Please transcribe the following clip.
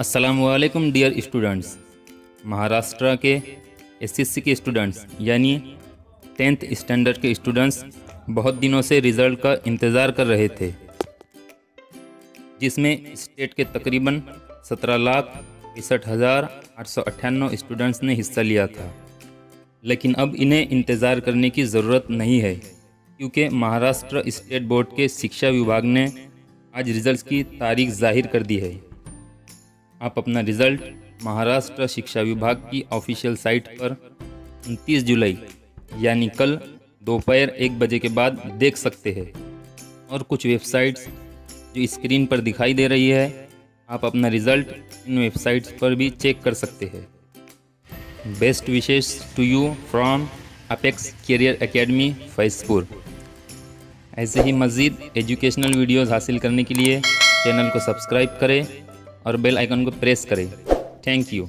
अस्सलामुअलैकुम dear students. Maharashtra के SSC के स्टूडेंट्स यानी 10th स्टैंडर्ड के स्टूडेंट्स बहुत दिनों से रिज़ल्ट का इंतज़ार कर रहे थे, जिसमें स्टेट के तकरीबन 17,61,898 स्टूडेंट्स ने हिस्सा लिया था। लेकिन अब इन्हें इंतज़ार करने की ज़रूरत नहीं है, क्योंकि महाराष्ट्र स्टेट बोर्ड के शिक्षा विभाग ने आज रिज़ल्ट की तारीख जाहिर कर दी है। आप अपना रिज़ल्ट महाराष्ट्र शिक्षा विभाग की ऑफिशियल साइट पर 29 जुलाई यानी कल दोपहर 1 बजे के बाद देख सकते हैं। और कुछ वेबसाइट्स जो स्क्रीन पर दिखाई दे रही है, आप अपना रिज़ल्ट इन वेबसाइट्स पर भी चेक कर सकते हैं। Best wishes to you from Apex Career Academy Faizpur. ऐसे ही मज़ीद एजुकेशनल वीडियोज़ हासिल करने के लिए चैनल को सब्सक्राइब करें और बेल आइकन को प्रेस करें। Thank you.